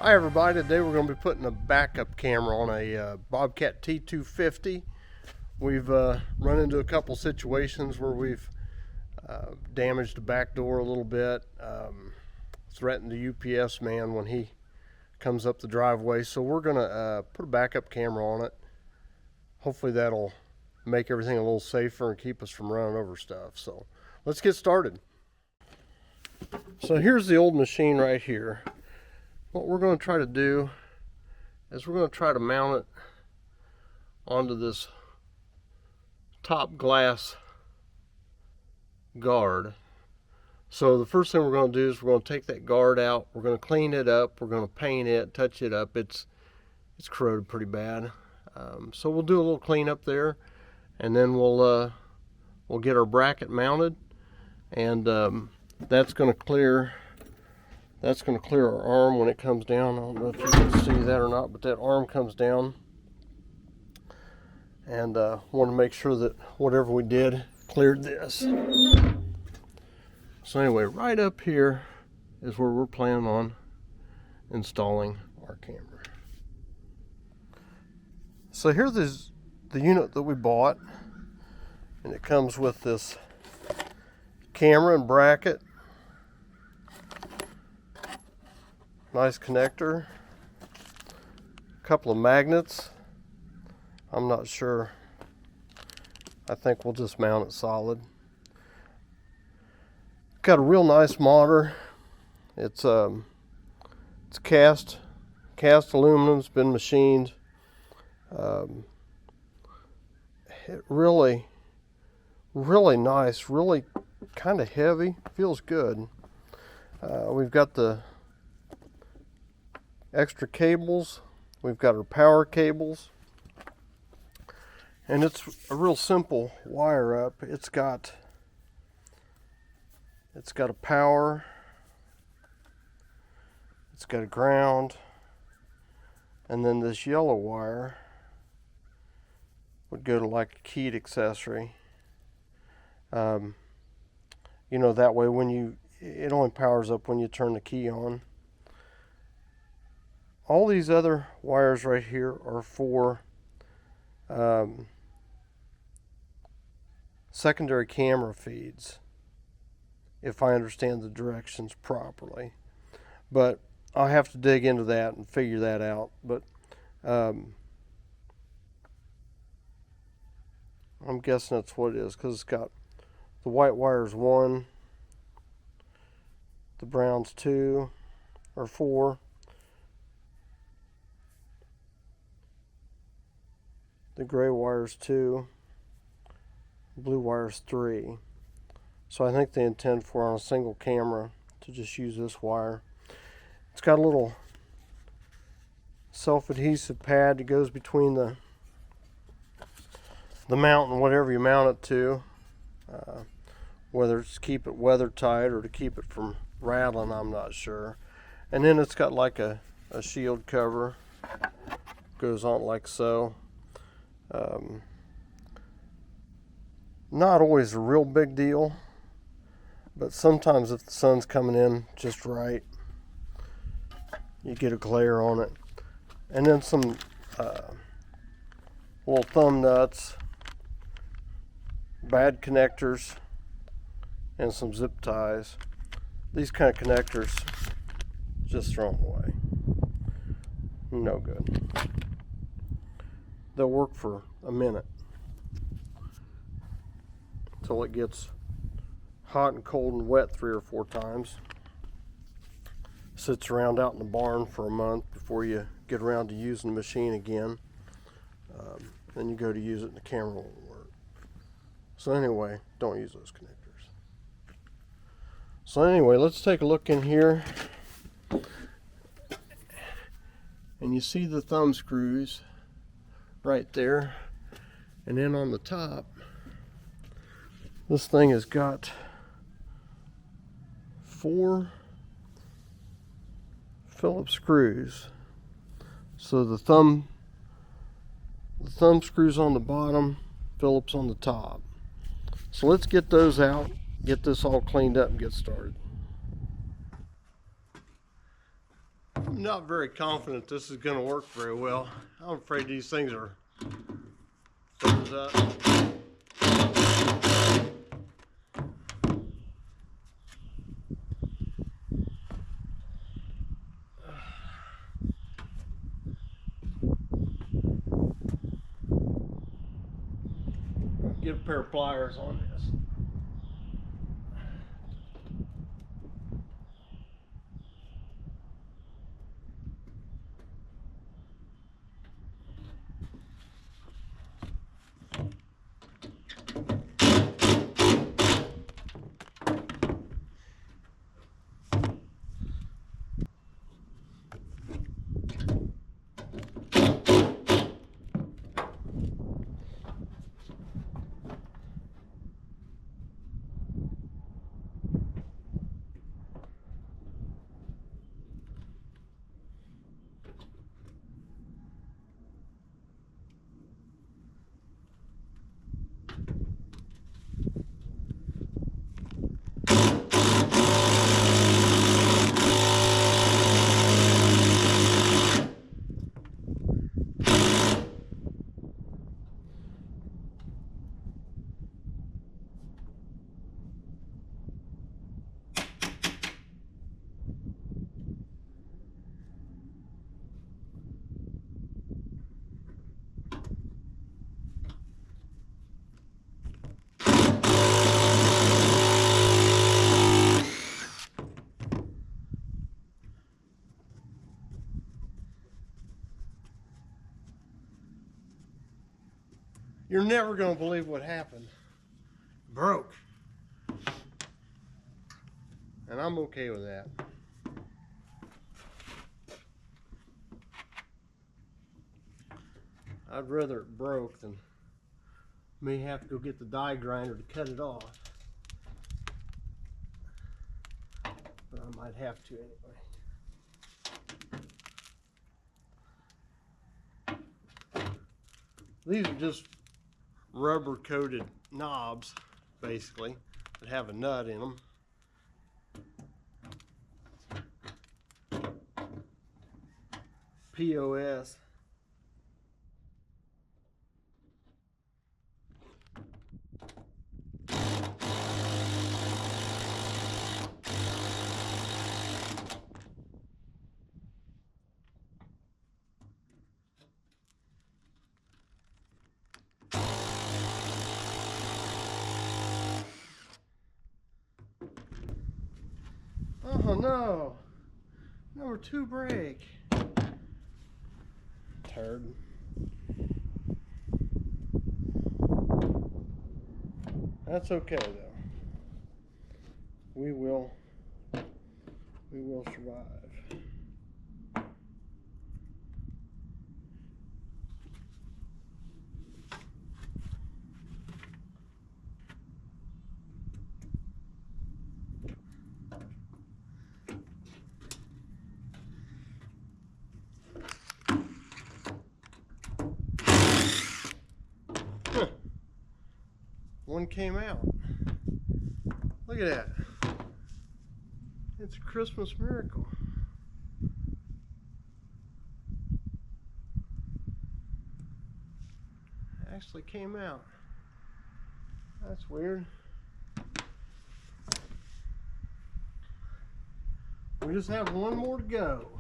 Hi everybody, today we're going to be putting a backup camera on a Bobcat T250. We've run into a couple situations where we've damaged the back door a little bit, threatened the UPS man when he comes up the driveway, so we're going to put a backup camera on it. Hopefully that'll make everything a little safer and keep us from running over stuff. So let's get started. So here's the old machine right here. What we're going to try to do is we're going to try to mount it onto this top glass guard. So the first thing we're going to do is we're going to take that guard out, we're going to clean it up, we're going to paint it, touch it up. It's corroded pretty bad. So we'll do a little cleanup there, and then we'll get our bracket mounted, and that's going to clear our arm when it comes down. I don't know if you can see that or not, but that arm comes down, and want to make sure that whatever we did cleared this. So anyway, right up here is where we're planning on installing our camera. So here's the unit that we bought, and it comes with this camera and bracket, nice connector, a couple of magnets. I'm not sure. I think we'll just mount it solid. Got a real nice motor. It's cast aluminum. It's been machined. It really nice, really kind of heavy, feels good. We've got the extra cables, we've got our power cables, and it's a real simple wire up. It's got a power, it's got a ground, and then this yellow wire would go to like a keyed accessory. You know, that way it only powers up when you turn the key on. All these other wires right here are for secondary camera feeds, if I understand the directions properly. But I'll have to dig into that and figure that out. But I'm guessing that's what it is, because it's got the white wire's 1, the brown's 2 or 4, the gray wire's 2, blue wire's 3. So I think they intend for on a single camera to just use this wire. It's got a little self-adhesive pad that goes between the mount and whatever you mount it to, whether it's to keep it weather tight or to keep it from rattling, I'm not sure. And then it's got like a shield cover, goes on like so. Not always a real big deal, but sometimes if the sun's coming in just right, you get a glare on it. And then some little thumb nuts, bad connectors, and some zip ties. These kind of connectors, just throw them away. No good. They'll work for a minute until it gets hot and cold and wet 3 or 4 times. Sits around out in the barn for a month before you get around to using the machine again. Then you go to use it and the camera won't work. So anyway, don't use those connectors. So anyway, let's take a look in here. And you see the thumb screws right there. And then on the top, this thing has got 4 Phillips screws. So the thumb screws on the bottom, Phillips on the top. So let's get those out, get this all cleaned up and get started. I'm not very confident this is going to work very well. I'm afraid these things are froze up. Get a pair of pliers on this. You're never going to believe what happened. Broke. And I'm okay with that. I'd rather it broke than me have to go get the die grinder to cut it off. But I might have to anyway. These are just rubber coated knobs, basically, that have a nut in them. POS. Oh no! Number 2 brake. Turd. That's okay though. We will survive. Huh. One came out. Look at that. It's a Christmas miracle. It actually came out. That's weird. We just have one more to go.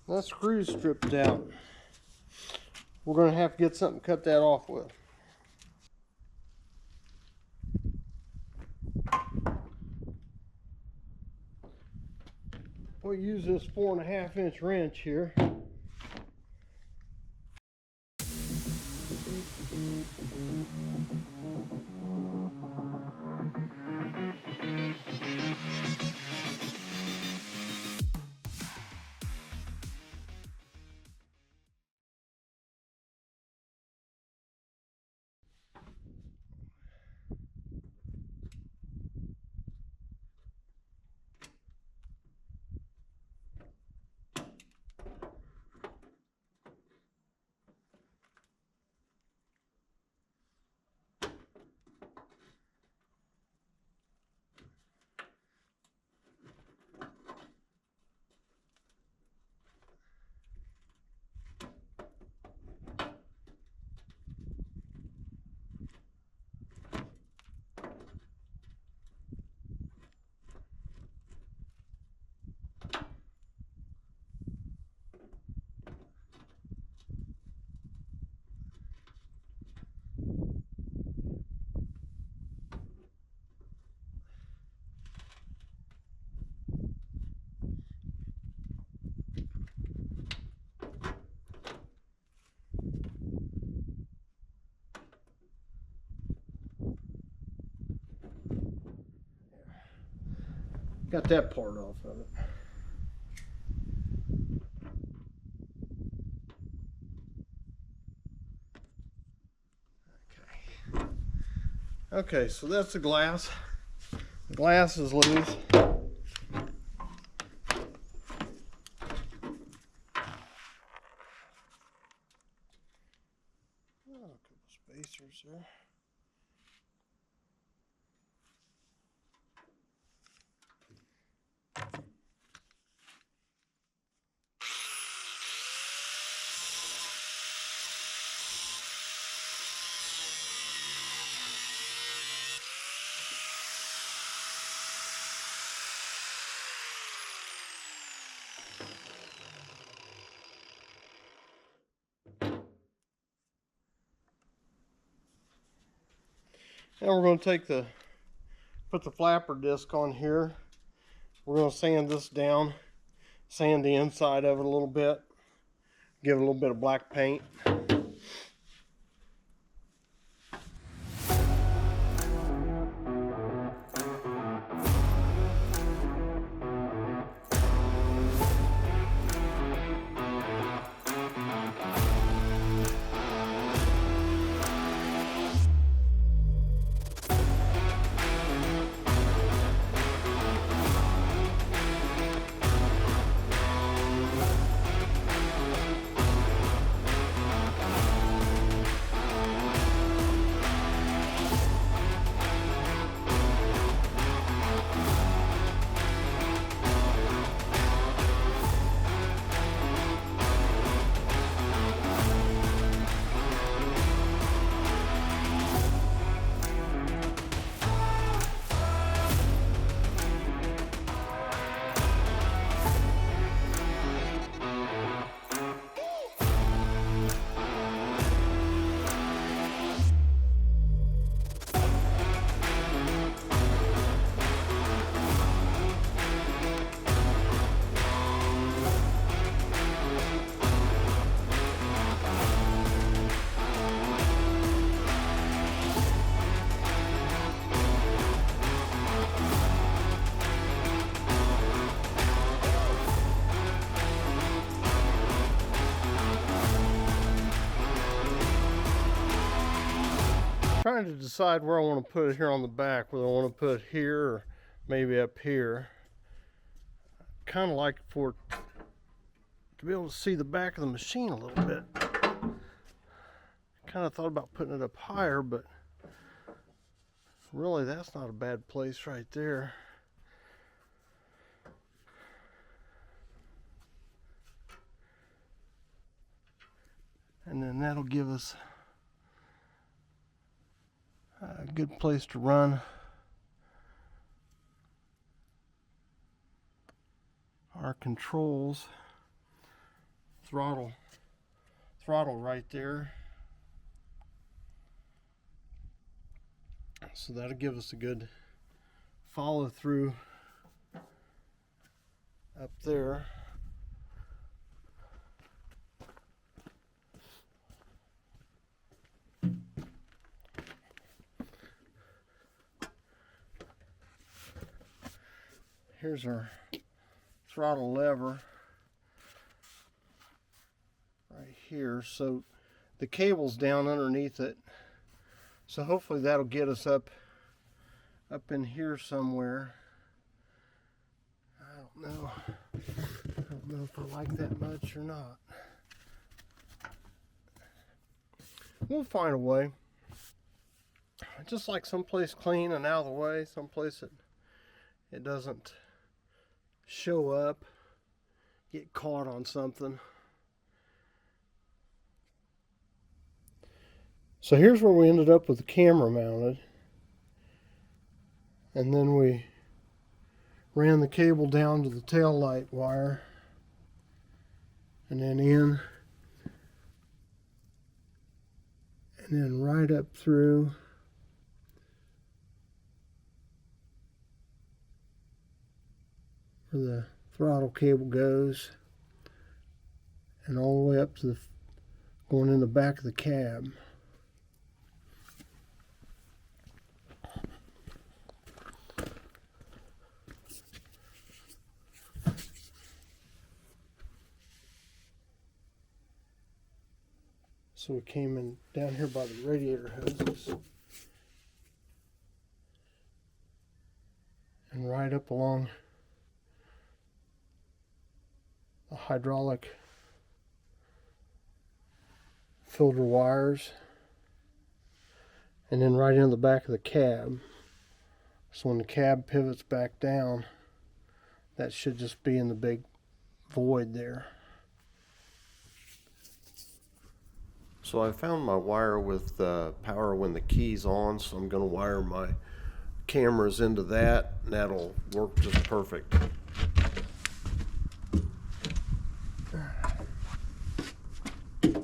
That screw's stripped out. We're going to have to get something to cut that off with. We'll use this 4.5-inch wrench here. Got that part off of it. Okay, so that's the glass. The glass is loose. Oh, a couple spacers there. Now we're going to put the flapper disc on here. We're going to sand this down, sand the inside of it a little bit, give it a little bit of black paint. Trying to decide where I want to put it here on the back, whether I want to put it here or maybe up here. Kind of like for to be able to see the back of the machine a little bit. Kind of thought about putting it up higher, but really that's not a bad place right there. And then that'll give us a good place to run our controls. Throttle right there. So that'll give us a good follow through up there. Here's our throttle lever right here. So the cable's down underneath it. So hopefully that'll get us up in here somewhere. I don't know. I don't know if I like that much or not. We'll find a way. Just like someplace clean and out of the way, someplace that it doesn't show up, get caught on something. So here's where we ended up with the camera mounted. And then we ran the cable down to the tail light wire and then in and then right up through where the throttle cable goes and all the way up to the going in the back of the cab. So we came in down here by the radiator hoses and right up along the hydraulic filter wires and then right into the back of the cab. So when the cab pivots back down, that should just be in the big void there. So I found my wire with power when the key's on, so I'm going to wire my cameras into that, and that'll work just perfect. So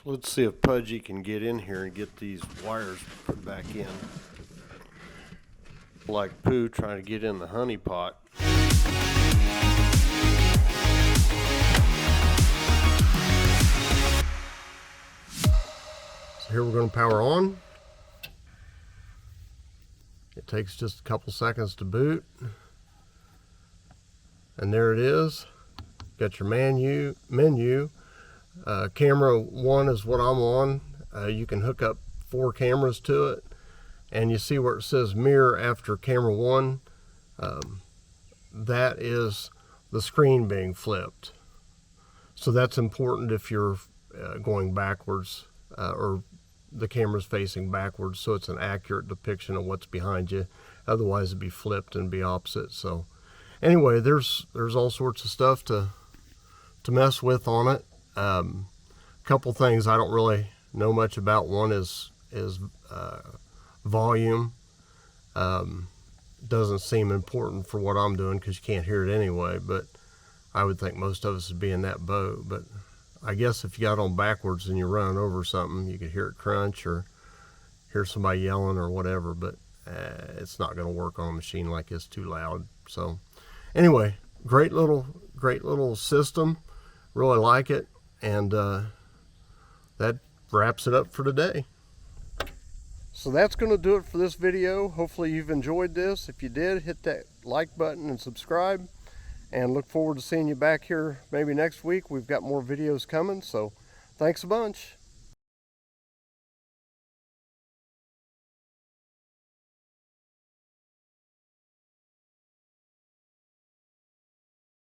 let's see if Pudgy can get in here and get these wires put back in. Like Pooh trying to get in the honey pot. Here we're going to power on. It takes just a couple seconds to boot. And there it is. Got your menu. Camera 1 is what I'm on. You can hook up 4 cameras to it. And you see where it says mirror after camera 1. That is the screen being flipped. So that's important if you're going backwards or the camera's facing backwards, so it's an accurate depiction of what's behind you. Otherwise it'd be flipped and be opposite. So anyway, there's all sorts of stuff to mess with on it. Couple things I don't really know much about. One is volume. Doesn't seem important for what I'm doing because you can't hear it anyway, but I would think most of us would be in that boat. But I guess if you got on backwards and you run over something, you could hear it crunch or hear somebody yelling or whatever, but it's not going to work on a machine like this, too loud. So anyway, great little system. Really like it. And that wraps it up for today. So that's going to do it for this video. Hopefully you've enjoyed this. If you did, hit that like button and subscribe. And look forward to seeing you back here maybe next week. We've got more videos coming, so thanks a bunch.